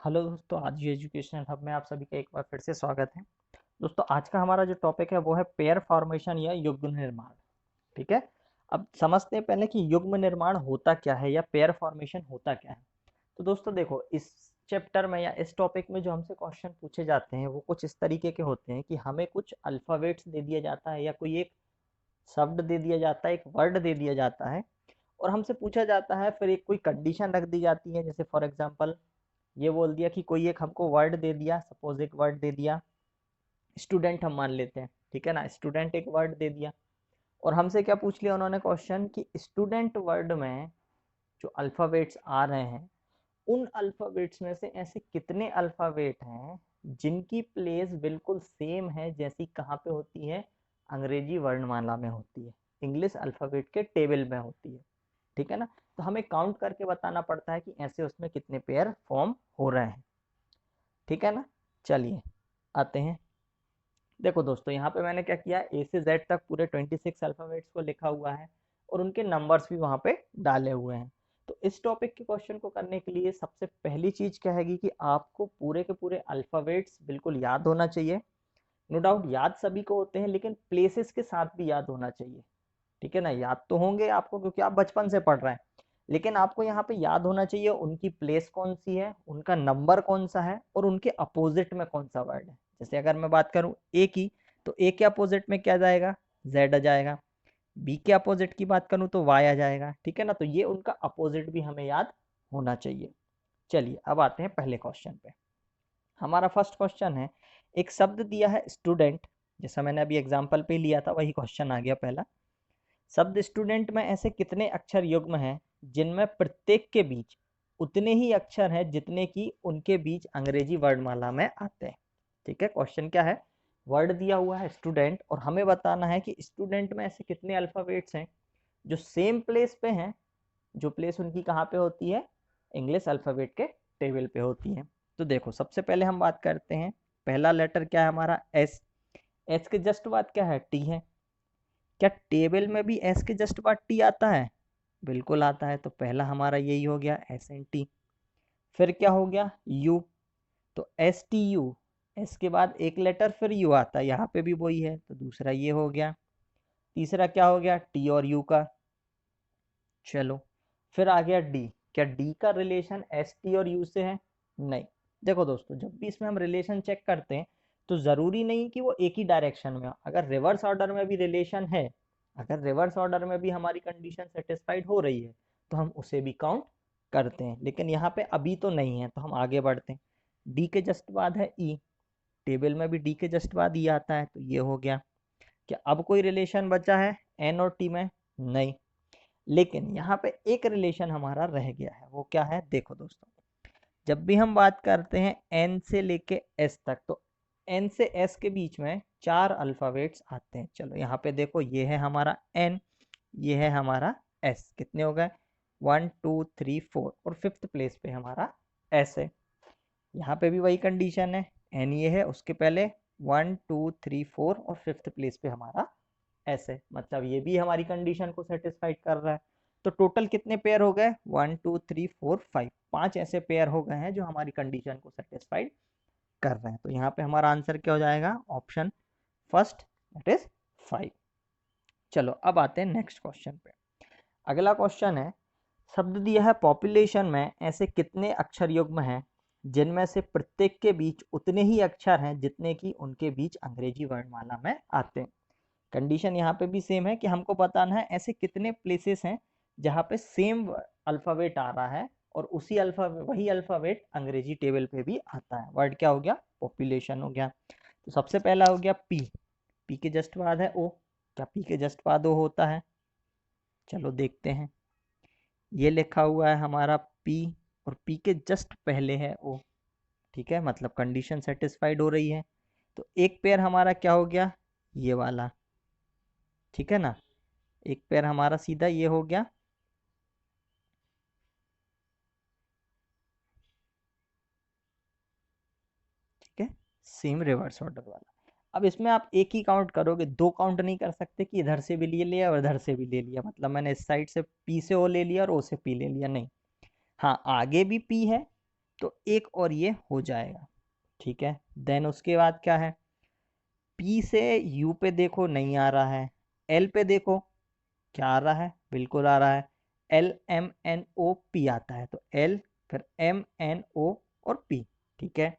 Hello दोस्तों, आज ये एजुकेशनल हब में आप सभी का एक बार फिर से स्वागत है। दोस्तों, आज का हमारा जो टॉपिक है वो है पेयर फॉर्मेशन या युग्म निर्माण। ठीक है। अब समझते हैं पहले कि युग्म निर्माण होता क्या है या पेयर फॉर्मेशन होता क्या है। तो दोस्तों देखो, इस चैप्टर में या इस टॉपिक में जो हमसे क्वेश्चन पूछे जाते हैं वो कुछ इस तरीके के होते हैं कि हमें कुछ अल्फाबेट्स दे दिया जाता है या कोई एक शब्द दे दिया जाता है, एक वर्ड दे दिया जाता है, और हमसे पूछा जाता है, फिर एक कोई कंडीशन रख दी जाती है। जैसे फॉर एग्जांपल ये बोल दिया कि कोई एक हमको वर्ड दे दिया, सपोज एक वर्ड दे दिया स्टूडेंट, हम मान लेते हैं, ठीक है ना। स्टूडेंट एक वर्ड दे दिया और हमसे क्या पूछ लिया उन्होंने क्वेश्चन कि स्टूडेंट वर्ड में जो अल्फ़ाबेट्स आ रहे हैं उन अल्फ़ाबेट्स में से ऐसे कितने अल्फ़ाबेट हैं जिनकी प्लेस बिल्कुल सेम है जैसी कहाँ पे होती है, अंग्रेजी वर्णमाला में होती है, इंग्लिश अल्फ़ाबेट के टेबल में होती है। ठीक है ना। तो हमें काउंट करके बताना पड़ता है कि ऐसे उसमें कितने पेयर फॉर्म हो रहे हैं। ठीक है ना। चलिए आते हैं। देखो दोस्तों, यहाँ पे मैंने क्या किया, ए से जेड तक पूरे 26 अल्फ़ाबेट्स को लिखा हुआ है और उनके नंबर्स भी वहाँ पे डाले हुए हैं। तो इस टॉपिक के क्वेश्चन को करने के लिए सबसे पहली चीज़ क्या हैगी कि आपको पूरे के पूरे अल्फ़ाबेट्स बिल्कुल याद होना चाहिए। नो डाउट याद सभी को होते हैं, लेकिन प्लेसेस के साथ भी याद होना चाहिए। ठीक है ना। याद तो होंगे आपको क्योंकि आप बचपन से पढ़ रहे हैं, लेकिन आपको यहाँ पे याद होना चाहिए उनकी प्लेस कौन सी है, उनका नंबर कौन सा है और उनके अपोजिट में कौन सा वर्ड है। जैसे अगर मैं बात करूँ ए की, तो ए के अपोजिट में क्या जाएगा, जेड आ जाएगा। बी के अपोजिट की बात करूँ तो वाई आ जाएगा। ठीक है ना। तो ये उनका अपोजिट भी हमें याद होना चाहिए। चलिए अब आते हैं पहले क्वेश्चन पे। हमारा फर्स्ट क्वेश्चन है, एक शब्द दिया है स्टूडेंट, जैसा मैंने अभी एग्जाम्पल पे लिया था वही क्वेश्चन आ गया पहला। शब्द स्टूडेंट में ऐसे कितने अक्षर युग्म हैं जिनमें प्रत्येक के बीच उतने ही अक्षर हैं जितने कि उनके बीच अंग्रेजी वर्णमाला में आते हैं। ठीक है। क्वेश्चन क्या है, वर्ड दिया हुआ है स्टूडेंट और हमें बताना है कि स्टूडेंट में ऐसे कितने अल्फाबेट्स हैं जो सेम प्लेस पे हैं, जो प्लेस उनकी कहाँ पे होती है, इंग्लिश अल्फाबेट के टेबल पे होती है। तो देखो सबसे पहले हम बात करते हैं, पहला लेटर क्या है हमारा, एस। एस के जस्ट बाद क्या है, टी है। क्या टेबल में भी एस के जस्ट बाद टी आता है, बिल्कुल आता है। तो पहला हमारा यही हो गया एस एन टी। फिर क्या हो गया, यू। तो एस टी यू, एस के बाद एक लेटर फिर यू आता है, यहाँ पे भी वही है, तो दूसरा ये हो गया। तीसरा क्या हो गया, टी और यू का। चलो फिर आ गया डी। क्या डी का रिलेशन एस टी और यू से है, नहीं। देखो दोस्तों, जब भी इसमें हम रिलेशन चेक करते हैं तो ज़रूरी नहीं कि वो एक ही डायरेक्शन में हो। अगर रिवर्स ऑर्डर में भी रिलेशन है, अगर रिवर्स ऑर्डर में भी हमारी कंडीशन सेटिस्फाइड हो रही है तो हम उसे भी काउंट करते हैं, लेकिन यहाँ पे अभी तो नहीं है तो हम आगे बढ़ते हैं। डी के जस्ट बाद है ई, टेबल में भी डी के जस्ट बाद ई आता है, तो ये हो गया। क्या अब कोई रिलेशन बचा है एन और टी में, नहीं। लेकिन यहाँ पे एक रिलेशन हमारा रह गया है, वो क्या है, देखो दोस्तों, जब भी हम बात करते हैं एन से लेके एस तक, तो एन से एस के बीच में चार अल्फाबेट्स आते हैं। चलो यहाँ पे देखो, ये है हमारा एन, ये है हमारा एस, कितने हो गए, 1 2 3 4, और फिफ्थ प्लेस पे हमारा एस है। यहाँ पे भी वही कंडीशन है, एन ये है, उसके पहले 1 2 3 4 और फिफ्थ प्लेस पे हमारा एस है, मतलब ये भी हमारी कंडीशन को सेटिस्फाइड कर रहा है। तो टोटल कितने पेयर हो गए, 1 2 3 4 5, पांच ऐसे पेयर हो गए हैं जो हमारी कंडीशन को सेटिस्फाइड कर रहे हैं। तो यहाँ पे हमारा आंसर क्या हो जाएगा, ऑप्शन फर्स्ट, दैट इज 5। चलो अब आते हैं नेक्स्ट क्वेश्चन पे। अगला क्वेश्चन है, शब्द दिया है पॉपुलेशन में ऐसे कितने अक्षर युग्म हैं जिनमें से प्रत्येक के बीच उतने ही अक्षर हैं जितने कि उनके बीच अंग्रेजी वर्णमाला में आते हैं। कंडीशन यहाँ पे भी सेम है कि हमको बताना है ऐसे कितने प्लेसेस हैं जहाँ पे सेम अल्फ़ाबेट आ रहा है और उसी वही अल्फ़ाबेट अंग्रेजी टेबल पे भी आता है। वर्ड क्या हो गया, पॉपुलेशन हो गया। तो सबसे पहला हो गया पी, पी के जस्ट बाद है ओ। क्या पी के जस्ट बाद ओ होता है, चलो देखते हैं। ये लिखा हुआ है हमारा पी और पी के जस्ट पहले है ओ। ठीक है, मतलब कंडीशन सेटिस्फाइड हो रही है। तो एक पेयर हमारा क्या हो गया, ये वाला। ठीक है ना, एक पेयर हमारा सीधा ये हो गया। ठीक है, सेम रिवर्स ऑर्डर वाला। अब इसमें आप एक ही काउंट करोगे, दो काउंट नहीं कर सकते कि इधर से भी ले लिया और इधर से भी ले लिया, मतलब मैंने इस साइड से पी से ओ ले लिया और ओ से पी ले लिया, नहीं। हाँ, आगे भी पी है तो एक और ये हो जाएगा, ठीक है। देन उसके बाद क्या है, P से U पे देखो नहीं आ रहा है, L पे देखो क्या आ रहा है, बिल्कुल आ रहा है, LMNOP आता है, तो L फिर MNO और P, ठीक है।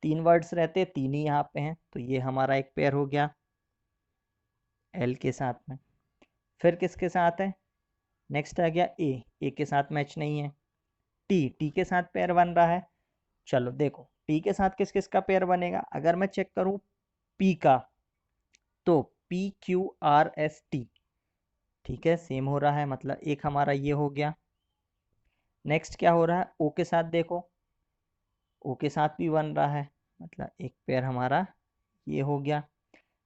3 वर्ड्स रहते, 3 ही यहाँ पे हैं, तो ये हमारा एक पेयर हो गया L के साथ में। फिर किसके साथ है, नेक्स्ट आ गया A के साथ मैच नहीं है। T के साथ पेयर बन रहा है। चलो देखो T के साथ किस किस का पेयर बनेगा, अगर मैं चेक करूं P का, तो PQRST, ठीक है, सेम हो रहा है, मतलब एक हमारा ये हो गया। नेक्स्ट क्या हो रहा है, O के साथ देखो, O के साथ भी बन रहा है, मतलब एक पेयर हमारा ये हो गया।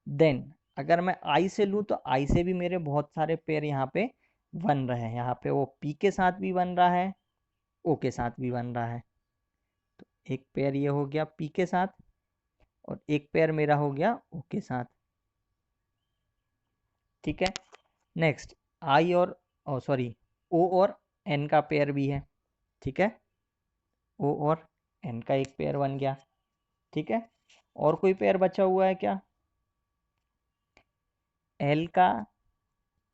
देन अगर मैं I से लूँ, तो I से भी मेरे बहुत सारे पेयर यहाँ पे बन रहे हैं, यहाँ पे वो P के साथ भी बन रहा है, O के साथ भी बन रहा है, तो एक पेयर ये हो गया P के साथ, और एक पेयर मेरा हो गया O के साथ, ठीक है। नेक्स्ट I और सॉरी O और N का पेयर भी है, ठीक है, O और N का एक पेयर बन गया, ठीक है। और कोई पेयर बचा हुआ है क्या, L का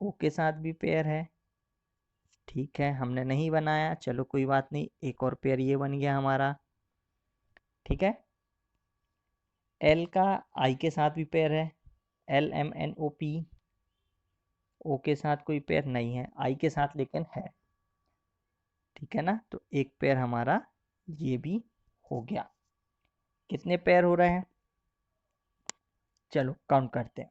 O के साथ भी पेयर है, ठीक है, हमने नहीं बनाया, चलो कोई बात नहीं, एक और पेयर ये बन गया हमारा, ठीक है। L का I के साथ भी पेयर है, LMNOP, O के साथ कोई पेयर नहीं है, I के साथ लेकिन है, ठीक है ना, तो एक पेयर हमारा ये भी हो गया। कितने पेयर हो रहे हैं, चलो काउंट करते हैं,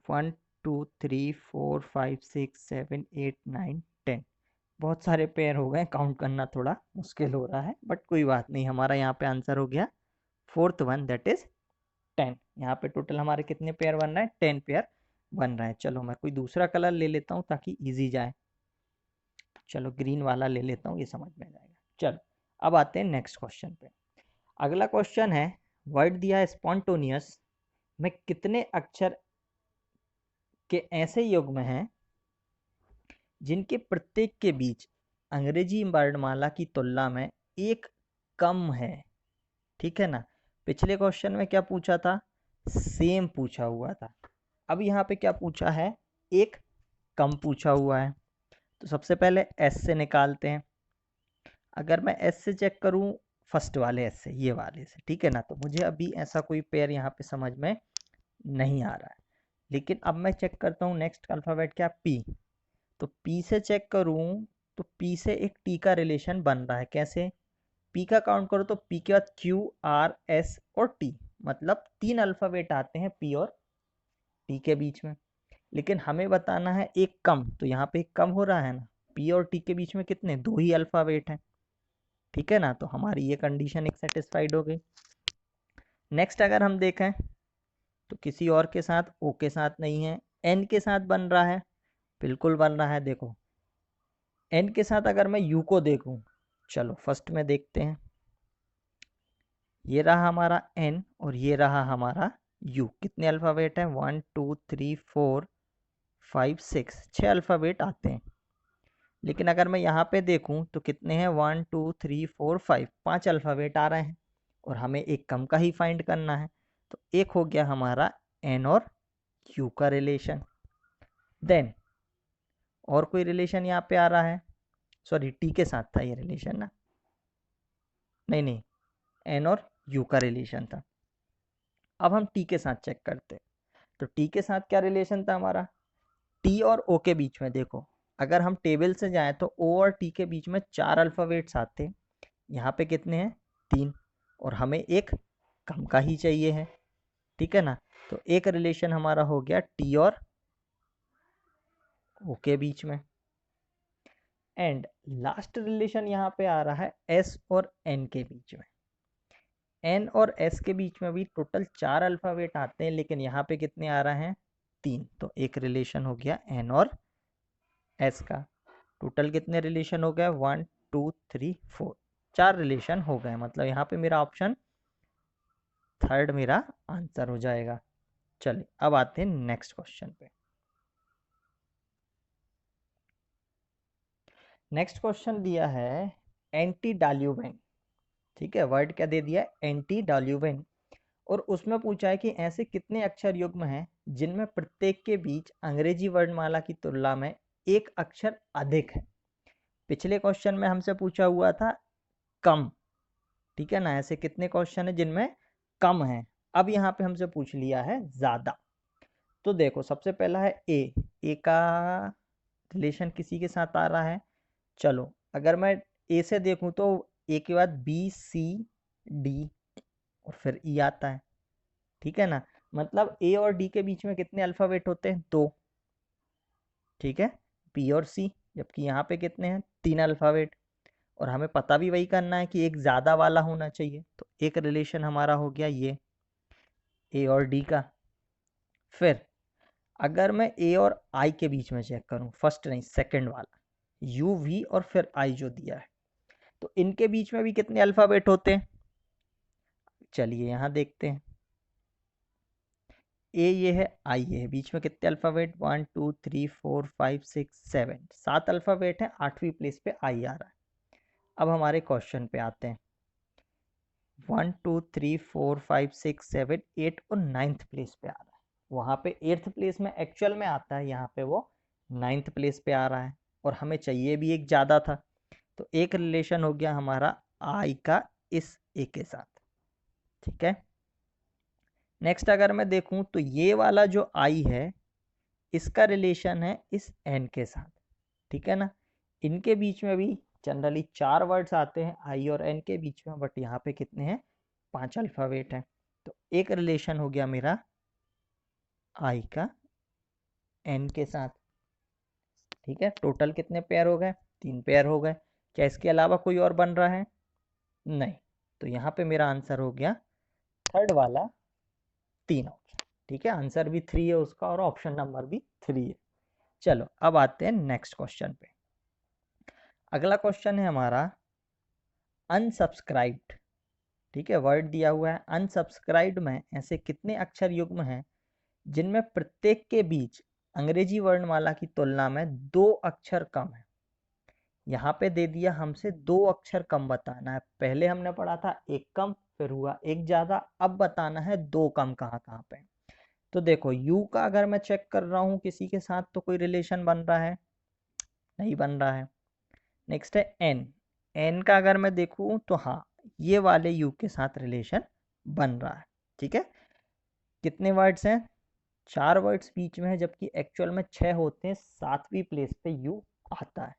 1 2 3 4 5 6 7 8 9 10, बहुत सारे पेयर हो गए, काउंट करना थोड़ा मुश्किल हो रहा है, बट कोई बात नहीं, हमारा यहाँ पे आंसर हो गया फोर्थ वन, दैट इज 10। यहाँ पे टोटल हमारे कितने पेयर बन रहे हैं, 10 पेयर बन रहे हैं। चलो मैं कोई दूसरा कलर ले लेता हूँ ताकि इजी जाए, चलो ग्रीन वाला ले लेता हूँ, ये समझ में आ जाएगा। चलो अब आते हैं नेक्स्ट क्वेश्चन पे। अगला क्वेश्चन है, वर्ड दिया है स्पॉन्टेनियस में कितने अक्षर के ऐसे युग्म हैं जिनके प्रत्येक के बीच अंग्रेजी वर्णमाला की तुलना में एक कम है, ठीक है ना। पिछले क्वेश्चन में क्या पूछा था, सेम पूछा हुआ था, अब यहाँ पे क्या पूछा है, एक कम पूछा हुआ है। तो सबसे पहले एस से निकालते हैं, अगर मैं एस से चेक करूँ, फर्स्ट वाले एस से, ये वाले से, ठीक है ना, तो मुझे अभी ऐसा कोई पेयर यहाँ पे समझ में नहीं आ रहा है। लेकिन अब मैं चेक करता हूँ नेक्स्ट अल्फ़ाबेट क्या, पी, तो पी से चेक करूँ, तो पी से एक टी का रिलेशन बन रहा है, कैसे, पी का काउंट करो तो पी के बाद क्यू आर एस और टी, मतलब 3 अल्फ़ाबेट आते हैं पी और टी के बीच में। लेकिन हमें बताना है एक कम, तो यहाँ पे एक कम हो रहा है ना, पी और टी के बीच में कितने, 2 ही अल्फ़ाबेट हैं, ठीक है ना, तो हमारी ये कंडीशन एक सेटिस्फाइड हो गई। नेक्स्ट अगर हम देखें, तो किसी और के साथ, ओ के साथ नहीं है, एन के साथ बन रहा है, बिल्कुल बन रहा है। देखो एन के साथ अगर मैं यू को देखूं, चलो फर्स्ट में देखते हैं, ये रहा हमारा एन और ये रहा हमारा यू, कितने अल्फ़ाबेट हैं, 1 2 3 4 5 6, 6 अल्फ़ाबेट आते हैं। लेकिन अगर मैं यहाँ पे देखूं तो कितने हैं, 1 2 3 4 5, 5 अल्फ़ाबेट आ रहे हैं, और हमें एक कम का ही फाइंड करना है, तो एक हो गया हमारा एन और क्यू का रिलेशन। देन और कोई रिलेशन यहाँ पे आ रहा है, सॉरी टी के साथ था ये रिलेशन ना, नहीं नहीं, एन और यू का रिलेशन था। अब हम टी के साथ चेक करते हैं, तो टी के साथ क्या रिलेशन था हमारा, टी और ओ के बीच में देखो, अगर हम टेबल से जाएं तो ओ और टी के बीच में 4 अल्फ़ाबेट्स आते हैं, यहाँ पे कितने हैं, 3, और हमें एक कम का ही चाहिए है, ठीक है ना, तो एक रिलेशन हमारा हो गया टी और ओ के बीच में। एंड लास्ट रिलेशन यहाँ पे आ रहा है एस और एन के बीच में, एन और एस के बीच में भी टोटल 4 अल्फ़ाबेट आते हैं, लेकिन यहाँ पे कितने आ रहे हैं, 3, तो एक रिलेशन हो गया एन और एस का। टोटल कितने रिलेशन हो गए, 1 2 3 4, 4 रिलेशन हो गए, मतलब यहाँ पे मेरा ऑप्शन थर्ड मेरा आंसर हो जाएगा। चलिए अब आते हैं नेक्स्ट क्वेश्चन पे। नेक्स्ट क्वेश्चन दिया है, एंटी डाल्यूवेन। ठीक है, वर्ड क्या दे दिया, एंटी डाल्यूवेन। और उसमें पूछा है कि ऐसे कितने अक्षर युग्म हैं जिनमें प्रत्येक के बीच अंग्रेजी वर्णमाला की तुलना में एक अक्षर अधिक है। पिछले क्वेश्चन में हमसे पूछा हुआ था कम, ठीक है ना, ऐसे कितने क्वेश्चन है जिनमें कम है। अब यहाँ पे हमसे पूछ लिया है ज्यादा। तो देखो सबसे पहला है ए का रिलेशन किसी के साथ आ रहा है। चलो अगर मैं ए से देखूं तो ए के बाद बी सी डी और फिर ई आता है, ठीक है ना। मतलब ए और डी के बीच में कितने अल्फाबेट होते हैं, 2, ठीक है, बी और सी। जबकि यहाँ पे कितने हैं, 3 अल्फाबेट। और हमें पता भी वही करना है कि एक ज़्यादा वाला होना चाहिए। तो एक रिलेशन हमारा हो गया ये ए और डी का। फिर अगर मैं ए और आई के बीच में चेक करूं, फर्स्ट नहीं सेकंड वाला, यू वी और फिर आई जो दिया है, तो इनके बीच में भी कितने अल्फाबेट होते हैं। चलिए यहाँ देखते हैं, ए ये है, आई ये है, बीच में कितने अल्फाबेट, 1 2 3 4 5 6 7, 7 अल्फाबेट है। 8वीं प्लेस पे आई आ रहा है। अब हमारे क्वेश्चन पे आते हैं, 1 2 3 4 5 6 7 8 और 9th प्लेस पे आ रहा है। वहाँ पे 8th प्लेस में एक्चुअल में आता है, यहाँ पे वो 9th प्लेस पे आ रहा है। और हमें चाहिए भी एक ज़्यादा था, तो एक रिलेशन हो गया हमारा आई का इस ए के साथ, ठीक है। नेक्स्ट अगर मैं देखूं तो ये वाला जो आई है इसका रिलेशन है इस एन के साथ, ठीक है ना। इनके बीच में भी जनरली 4 वर्ड्स आते हैं आई और एन के बीच में, बट यहाँ पे कितने हैं, 5 अल्फाबेट हैं। तो एक रिलेशन हो गया मेरा आई का एन के साथ, ठीक है। टोटल कितने पेयर हो गए, 3 पेयर हो गए। क्या इसके अलावा कोई और बन रहा है, नहीं। तो यहाँ पे मेरा आंसर हो गया थर्ड वाला 3 ऑप्शन, ठीक है। आंसर भी 3 है उसका और ऑप्शन नंबर भी 3 है। चलो अब आते हैं नेक्स्ट क्वेश्चन पे। अगला क्वेश्चन है हमारा अनसब्सक्राइब्ड, ठीक है। वर्ड दिया हुआ है अनसब्सक्राइब्ड में ऐसे कितने अक्षर युग्म हैं जिनमें प्रत्येक के बीच अंग्रेजी वर्णमाला की तुलना में 2 अक्षर कम है। यहाँ पे दे दिया हमसे 2 अक्षर कम बताना है। पहले हमने पढ़ा था एक कम, फिर हुआ एक ज्यादा, अब बताना है 2 कम कहाँ कहाँ पे। तो देखो यू का अगर मैं चेक कर रहा हूँ किसी के साथ तो कोई रिलेशन बन रहा है, नहीं बन रहा है। नेक्स्ट है एन, एन का अगर मैं देखूं तो हाँ ये वाले यू के साथ रिलेशन बन रहा है, ठीक है। कितने वर्ड्स हैं, 4 वर्ड्स बीच में है, जबकि एक्चुअल में 6 होते हैं। 7वीं प्लेस पे यू आता है।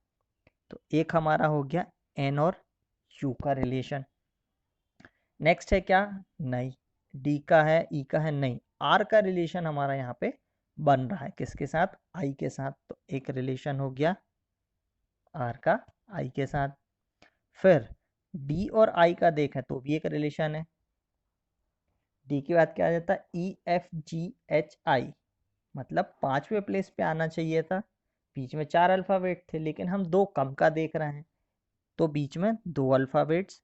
तो एक हमारा हो गया एन और यू का रिलेशन। नेक्स्ट है क्या, नहीं। डी का है, ई का है, नहीं। आर का रिलेशन हमारा यहाँ पे बन रहा है किसके साथ, आई के साथ। तो एक रिलेशन हो गया आर का आई के साथ। फिर डी और आई का देखें तो भी एक रिलेशन है। डी के बाद क्या आ जाता है, E F G H I, मतलब 5वें प्लेस पे आना चाहिए था। बीच में 4 अल्फाबेट थे, लेकिन हम 2 कम का देख रहे हैं, तो बीच में 2 अल्फाबेट्स,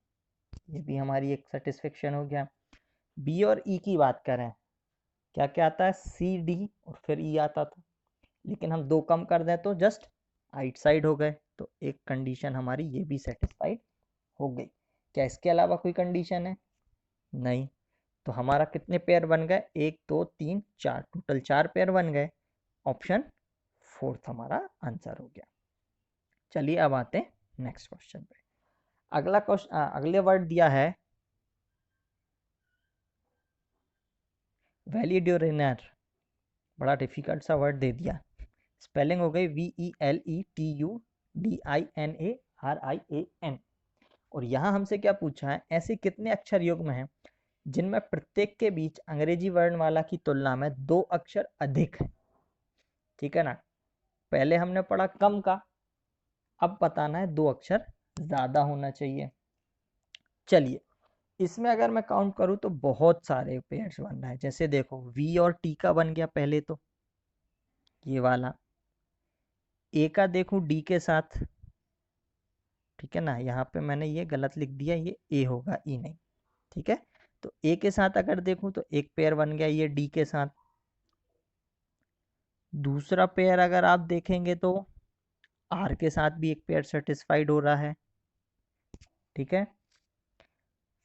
ये भी हमारी एक सेटिस्फेक्शन हो गया। बी और ई की बात करें, क्या क्या आता है, सी डी और फिर ई आता था, लेकिन हम 2 कम कर दें तो जस्ट आइट साइड हो गए। तो एक कंडीशन हमारी ये भी सेटिस्फाइड हो गई। क्या इसके अलावा कोई कंडीशन है, नहीं। तो हमारा कितने पेयर बन गए, 1 2 3 4, टोटल 4 पेयर बन गए। ऑप्शन 4th हमारा आंसर हो गया। चलिए अब आते हैं नेक्स्ट क्वेश्चन पे। अगला क्वेश्चन, अगले वर्ड दिया है वैलिड्यूरिनर, बड़ा डिफिकल्ट सा वर्ड दे दिया। स्पेलिंग हो गई VELETUDINARIAN। और यहाँ हमसे क्या पूछा है, ऐसे कितने अक्षर युग्म हैं जिनमें प्रत्येक के बीच अंग्रेजी वर्णमाला की तुलना में 2 अक्षर अधिक हैं, ठीक है ना। पहले हमने पढ़ा कम का, अब बताना है 2 अक्षर ज्यादा होना चाहिए। चलिए इसमें अगर मैं काउंट करूं तो बहुत सारे पेयर्स बन रहा है। जैसे देखो वी और टी का बन गया पहले, तो ये वाला। ए का देखूं डी के साथ, ठीक है ना। यहाँ पे मैंने ये गलत लिख दिया, ये ए होगा, ई नहीं, ठीक है। तो ए के साथ अगर देखूं तो एक पेयर बन गया ये डी के साथ। दूसरा पेयर अगर आप देखेंगे तो आर के साथ भी एक पेयर सेटिस्फाइड हो रहा है। ठीक है।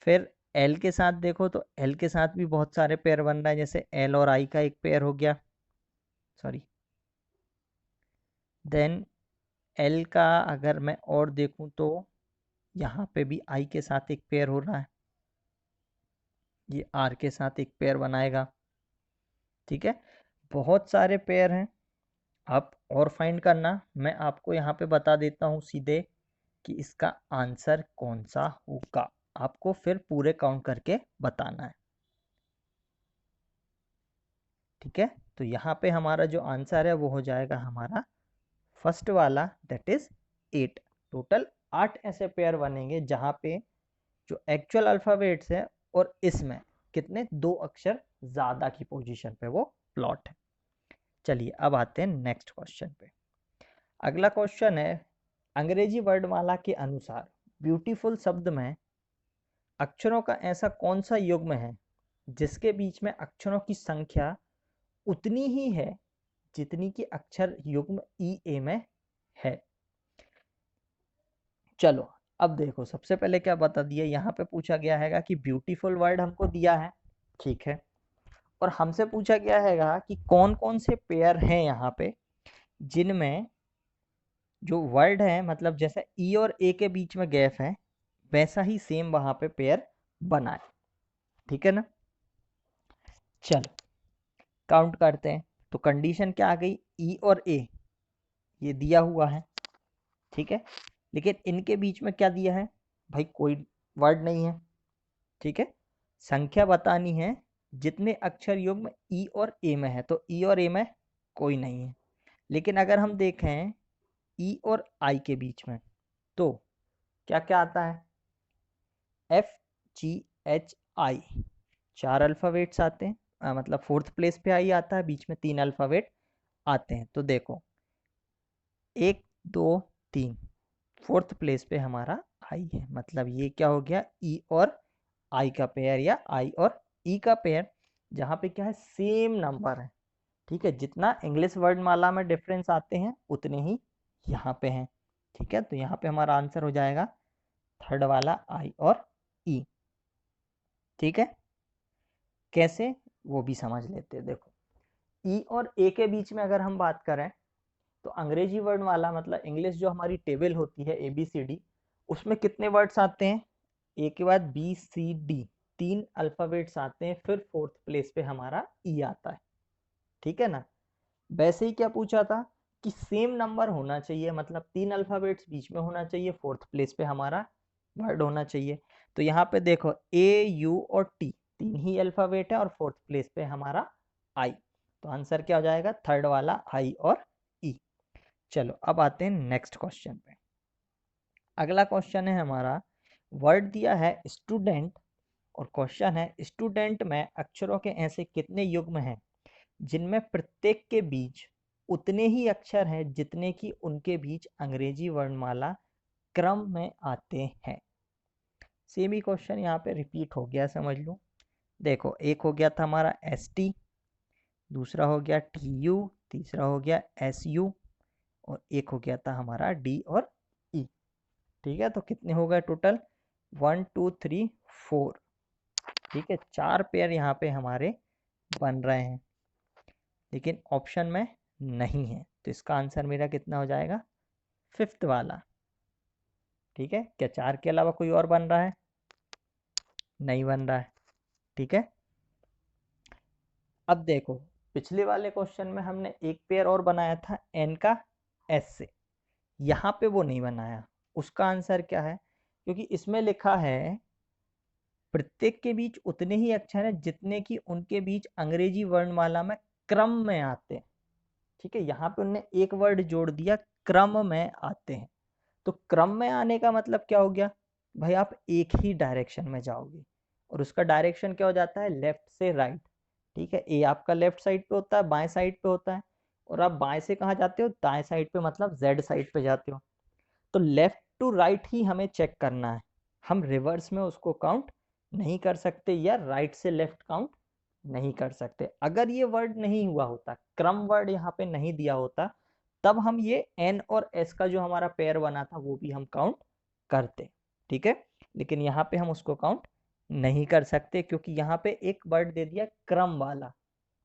फिर एल के साथ देखो तो एल के साथ भी बहुत सारे पेयर बन रहा है, जैसे एल और आई का एक पेयर हो गया, सॉरी। देन एल का अगर मैं और देखूं तो यहाँ पे भी आई के साथ एक पेयर हो रहा है, ये आर के साथ एक पेयर बनाएगा, ठीक है। बहुत सारे पेयर हैं, आप और फाइंड करना, मैं आपको यहाँ पे बता देता हूँ सीधे कि इसका आंसर कौन सा होगा, आपको फिर पूरे काउंट करके बताना है, ठीक है। तो यहाँ पे हमारा जो आंसर है वो हो जाएगा हमारा फर्स्ट वाला, दैट इज 8। टोटल 8 ऐसे पेयर बनेंगे जहाँ पे जो एक्चुअल अल्फाबेट्स है और इसमें कितने 2 अक्षर ज़्यादा की पोजीशन पे वो प्लॉट है। चलिए अब आते हैं नेक्स्ट क्वेश्चन पे। अगला क्वेश्चन है, अंग्रेजी वर्णमाला के अनुसार ब्यूटीफुल शब्द में अक्षरों का ऐसा कौन सा युग्म है जिसके बीच में अक्षरों की संख्या उतनी ही है जितनी की अक्षर युग्म ई ए में है। चलो अब देखो, सबसे पहले क्या बता दिया, यहाँ पे पूछा गया हैगा कि ब्यूटीफुल वर्ड हमको दिया है, ठीक है। और हमसे पूछा गया हैगा कि कौन कौन से पेयर हैं यहाँ पे जिनमें जो वर्ड है, मतलब जैसे ई और ए के बीच में गैप है वैसा ही सेम वहां पे पेयर बना है, ठीक है ना। चलो काउंट करते हैं, तो कंडीशन क्या आ गई, ई और ए ये दिया हुआ है, ठीक है। लेकिन इनके बीच में क्या दिया है भाई, कोई वर्ड नहीं है, ठीक है। संख्या बतानी है जितने अक्षर युग्म ई और ए में है, तो ई और ए में कोई नहीं है। लेकिन अगर हम देखें ई और आई के बीच में तो क्या क्या आता है, F G H I, 4 alphabets आते हैं, मतलब फोर्थ प्लेस पे आई आता है, बीच में 3 अल्फ़ाबेट आते हैं। तो देखो 1 2 3, फोर्थ प्लेस पे हमारा आई है, मतलब ये क्या हो गया, ई और आई का पेयर या आई और ई का पेयर, जहाँ पे क्या है सेम नंबर है, ठीक है। जितना इंग्लिश वर्डमाला में डिफरेंस आते हैं उतने ही यहाँ पे हैं, ठीक है। तो यहाँ पे हमारा आंसर हो जाएगा थर्ड वाला आई और ई, ठीक है। कैसे वो भी समझ लेते हैं, देखो ई और ए के बीच में अगर हम बात करें तो अंग्रेजी वर्डमाला मतलब इंग्लिश जो हमारी टेबल होती है ABCD, उसमें कितने वर्ड्स आते हैं, ए के बाद BCD, 3 अल्फाबेट्स आते हैं, फिर फोर्थ प्लेस पे हमारा ई आता है, ठीक है ना। वैसे ही क्या पूछा था कि सेम नंबर होना चाहिए, मतलब 3 अल्फाबेट्स बीच में होना चाहिए, फोर्थ प्लेस पे हमारा वर्ड होना चाहिए। तो यहाँ पे देखो A U और T 3 ही अल्फाबेट है और फोर्थ प्लेस पे हमारा आई, तो आंसर क्या हो जाएगा, थर्ड वाला आई और ई। चलो अब आते हैं नेक्स्ट क्वेश्चन पे। अगला क्वेश्चन है हमारा, वर्ड दिया है स्टूडेंट और क्वेश्चन है स्टूडेंट में अक्षरों के ऐसे कितने युग्म हैं जिनमें प्रत्येक के बीच उतने ही अक्षर हैं जितने कि उनके बीच अंग्रेजी वर्णमाला क्रम में आते हैं। सेम ही क्वेश्चन यहाँ पे रिपीट हो गया, समझ लो। देखो एक हो गया था हमारा ST, दूसरा हो गया TU, तीसरा हो गया SU और एक हो गया था हमारा D और E, ठीक है। तो कितने हो गए टोटल, 1 2 3 4, ठीक है। 4 पेयर यहाँ पे हमारे बन रहे हैं, लेकिन ऑप्शन में नहीं है, तो इसका आंसर मेरा कितना हो जाएगा, फिफ्थ वाला, ठीक है। क्या 4 के अलावा कोई और बन रहा है, नहीं बन रहा है, ठीक है। अब देखो पिछले वाले क्वेश्चन में हमने एक पेयर और बनाया था N का S से, यहाँ पे वो नहीं बनाया, उसका आंसर क्या है, क्योंकि इसमें लिखा है प्रत्येक के बीच उतने ही अक्षर हैं जितने कि उनके बीच अंग्रेजी वर्णमाला में क्रम में आते हैं, ठीक है। यहाँ पे उन्होंने एक वर्ड जोड़ दिया, क्रम में आते हैं। तो क्रम में आने का मतलब क्या हो गया भाई, आप एक ही डायरेक्शन में जाओगे और उसका डायरेक्शन क्या हो जाता है, लेफ्ट से राइट, ठीक है। ए आपका लेफ्ट साइड पे होता है, बाएं साइड पे होता है, और आप बाएं से कहाँ जाते हो, दाएं साइड पे, मतलब जेड साइड पे जाते हो। तो लेफ्ट टू राइट ही हमें चेक करना है, हम रिवर्स में उसको काउंट नहीं कर सकते या राइट से लेफ्ट काउंट नहीं कर सकते। अगर ये वर्ड नहीं हुआ होता, क्रम वर्ड यहाँ पे नहीं दिया होता, तब हम ये N और S का जो हमारा पेयर बना था वो भी हम काउंट करते, ठीक है। लेकिन यहाँ पे हम उसको काउंट नहीं कर सकते क्योंकि यहाँ पे एक वर्ड दे दिया क्रम वाला।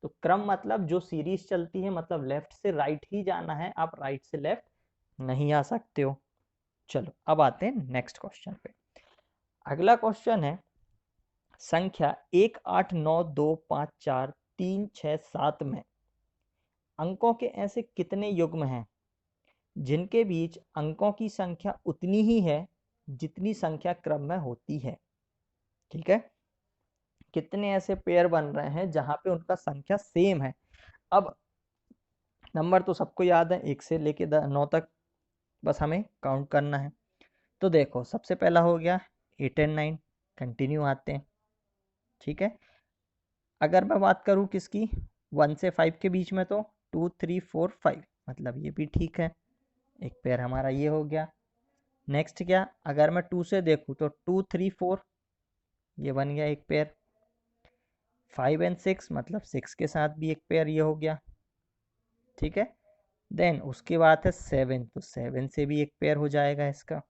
तो क्रम मतलब जो सीरीज चलती है, मतलब लेफ्ट से राइट ही जाना है, आप राइट से लेफ्ट नहीं आ सकते हो। चलो अब आते हैं नेक्स्ट क्वेश्चन पे। अगला क्वेश्चन है संख्या 1 8 9 2 5 4 3 6 7 में अंकों के ऐसे कितने युग्म हैं जिनके बीच अंकों की संख्या उतनी ही है जितनी संख्या क्रम में होती है। ठीक है, कितने ऐसे पेयर बन रहे हैं जहां पे उनका संख्या सेम है। अब नंबर तो सबको याद है 1 से लेके 9 तक, बस हमें काउंट करना है। तो देखो सबसे पहला हो गया 8 एंड 9, कंटिन्यू आते हैं। ठीक है, अगर मैं बात करूं किसकी 1 से 5 के बीच में, तो 2 3 4 5, मतलब ये भी ठीक है, एक पेयर हमारा ये हो गया। नेक्स्ट क्या, अगर मैं 2 से देखूं तो 2 3 4, ये बन गया एक पेयर। 5 एंड 6, मतलब 6 के साथ भी एक पेयर ये हो गया। ठीक है, देन उसके बाद है 7, तो 7 से भी एक पेयर हो जाएगा इसका।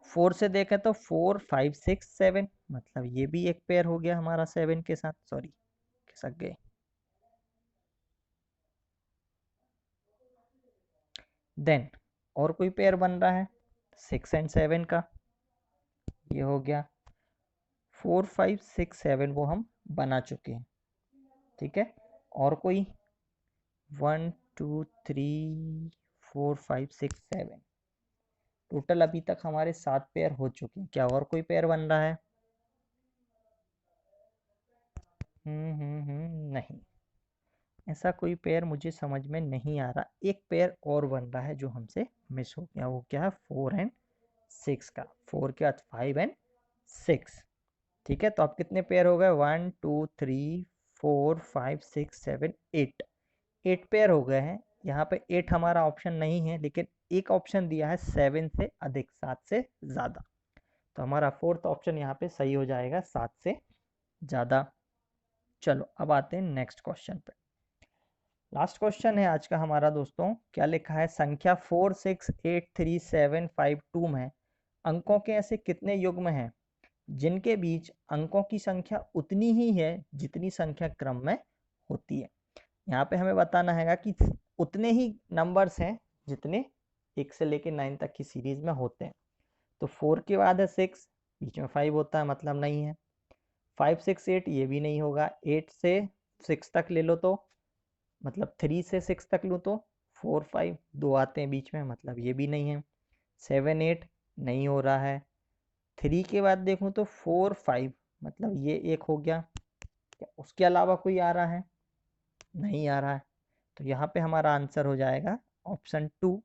4 से देखें तो 4 5 6 7, मतलब ये भी एक पेयर हो गया हमारा 7 के साथ। सॉरी, खिसक गए। देन और कोई पेयर बन रहा है 6 एंड 7 का, ये हो गया। 4 5 6 7 वो हम बना चुके हैं। ठीक है, और कोई 1 2 3 4 5 6 7, टोटल अभी तक हमारे 7 पेयर हो चुके हैं। क्या और कोई पेयर बन रहा है? नहीं, ऐसा कोई पेयर मुझे समझ में नहीं आ रहा। एक पेयर और बन रहा है जो हमसे मिस हो गया, वो क्या है 4 एंड 6 का। 4 के बाद 5 एंड 6। ठीक है, तो अब कितने पेयर हो गए 1 2 3 4 5 6 7 8, 8 पेयर हो गए हैं। यहाँ पे 8 हमारा ऑप्शन नहीं है, लेकिन एक ऑप्शन दिया है 7 से अधिक, 7 से ज़्यादा। तो हमारा फोर्थ ऑप्शन यहाँ पे सही हो जाएगा, 7 से ज़्यादा। चलो अब आते हैं नेक्स्ट क्वेश्चन पे। लास्ट क्वेश्चन है आज का हमारा दोस्तों। क्या लिखा है, संख्या 4 6 8 3 7 5 2 में अंकों के ऐसे कितने युग्म हैं जिनके बीच अंकों की संख्या उतनी ही है जितनी संख्या क्रम में होती है। यहाँ पे हमें बताना है कि उतने ही नंबर्स हैं जितने 1 से लेके 9 तक की सीरीज में होते हैं। तो 4 के बाद है 6, बीच में 5 होता है, मतलब नहीं है। 5 6 8 ये भी नहीं होगा। 8 से 6 तक ले लो तो, मतलब 3 से 6 तक लो तो 4 5 दो आते हैं बीच में, मतलब ये भी नहीं है। 7 8 नहीं हो रहा है। 3 के बाद देखूं तो 4 5, मतलब ये एक हो गया। क्या उसके अलावा कोई आ रहा है? नहीं आ रहा है। तो यहाँ पे हमारा आंसर हो जाएगा ऑप्शन 2।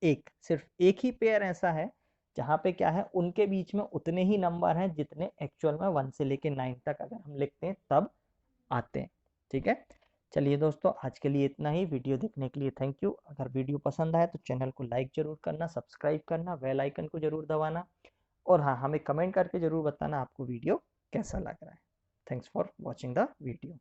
एक सिर्फ एक ही पेयर ऐसा है जहाँ पे क्या है, उनके बीच में उतने ही नंबर हैं जितने एक्चुअल में 1 से लेके 9 तक अगर हम लिखते हैं तब आते हैं। ठीक है, चलिए दोस्तों आज के लिए इतना ही। वीडियो देखने के लिए थैंक यू। अगर वीडियो पसंद आए तो चैनल को लाइक जरूर करना, सब्सक्राइब करना, बेल आइकन को जरूर दबाना, और हाँ, हमें कमेंट करके जरूर बताना आपको वीडियो कैसा लग रहा है। Thanks for watching the video.